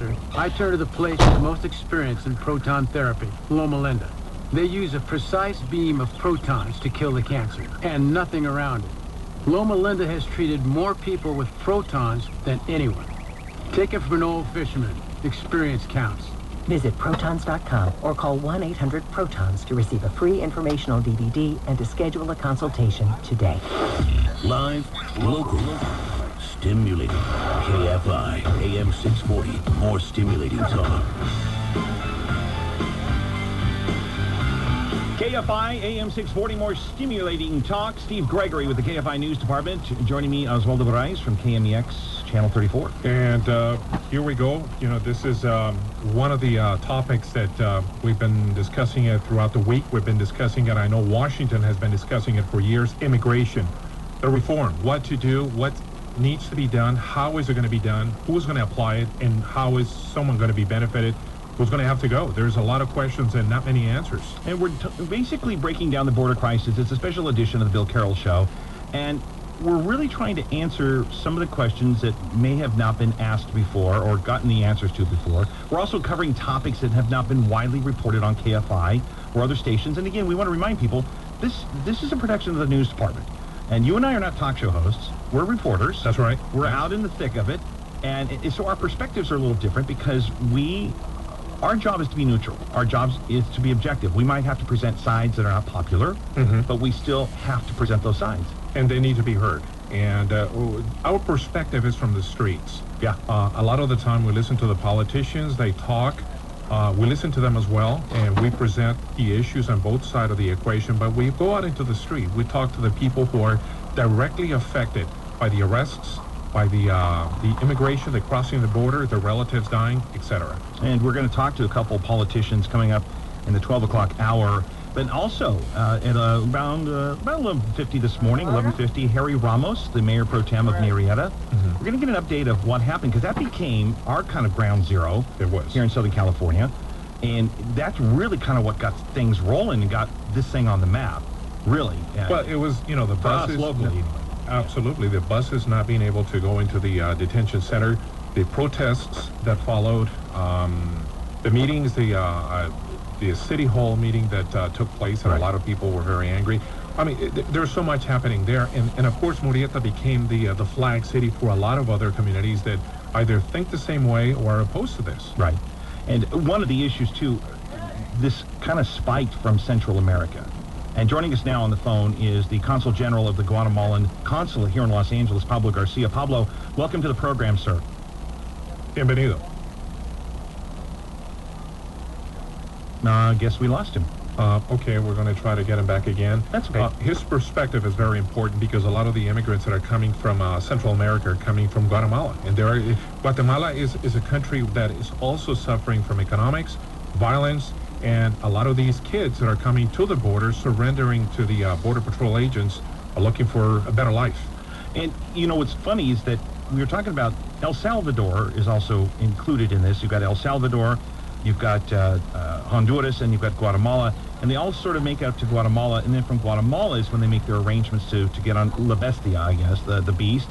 cancer, I turn to the place with the most experience in proton therapy, Loma Linda. They use a precise beam of protons to kill the cancer, and nothing around it. Loma Linda has treated more people with protons than anyone. Take it from an old fisherman. Experience counts. Visit protons.com or call 1-800-PROTONS to receive a free informational DVD and to schedule a consultation today. Live, local, stimulating. KFI, AM 640, more stimulating talk. KFI, AM 640, more stimulating talk. Steve Gregory with the KFI News Department. Joining me, Oswaldo Bryce from KMEX, Channel 34. And here we go. You know, this is one of the topics that we've been discussing it throughout the week. We've been discussing it. I know Washington has been discussing it for years. Immigration, the reform, what to do, what needs to be done, how is it going to be done, who's going to apply it, and how is someone going to be benefited, who's going to have to go. There's a lot of questions and not many answers. And we're basically breaking down the border crisis. It's a special edition of the Bill Carroll Show. And we're really trying to answer some of the questions that may have not been asked before or gotten the answers to before. We're also covering topics that have not been widely reported on KFI or other stations. And again, we want to remind people, this is a production of the news department. And you and I are not talk show hosts. We're reporters. That's right. We're out in the thick of it. And so our perspectives are a little different because our job is to be neutral. Our job is to be objective. We might have to present sides that are not popular, but we still have to present those sides. And they need to be heard. And our perspective is from the streets. Yeah. A lot of the time we listen to the politicians, they talk. We listen to them as well, and we present the issues on both sides of the equation, but we go out into the street. We talk to the people who are directly affected by the arrests, by the immigration, the crossing the border, the relatives dying, etc. And we're going to talk to a couple politicians coming up in the 12 o'clock hour. But also, at around about 11:50 this morning, 11:50, Harry Ramos, the mayor pro tem of Murrieta. We're going to get an update of what happened, because that became our kind of ground zero. It was. Here in Southern California. And that's really kind of what got things rolling and got this thing on the map, really. Well, it was, you know, the buses. Locally. Absolutely. The buses not being able to go into the detention center, the protests that followed, the meetings, the city hall meeting that took place, and a lot of people were very angry. I mean, there's so much happening there, and of course Murrieta became the flag city for a lot of other communities that either think the same way or are opposed to this. Right. And one of the issues too, this kind of spiked from Central America. And joining us now on the phone is the Consul General of the Guatemalan Consulate here in Los Angeles, Pablo Garcia. Pablo, welcome to the program, sir. Bienvenido. I guess we lost him. Okay, we're going to try to get him back again. That's okay. His perspective is very important because a lot of the immigrants that are coming from Central America are coming from Guatemala. And Guatemala is a country that is also suffering from economics, violence, and a lot of these kids that are coming to the border, surrendering to the Border Patrol agents, are looking for a better life. And, you know, what's funny is that we were talking about El Salvador is also included in this. You've got El Salvador, you've got Honduras, and you've got Guatemala, and they all sort of make out to Guatemala, and then from Guatemala is when they make their arrangements to get on La Bestia, I guess, the beast.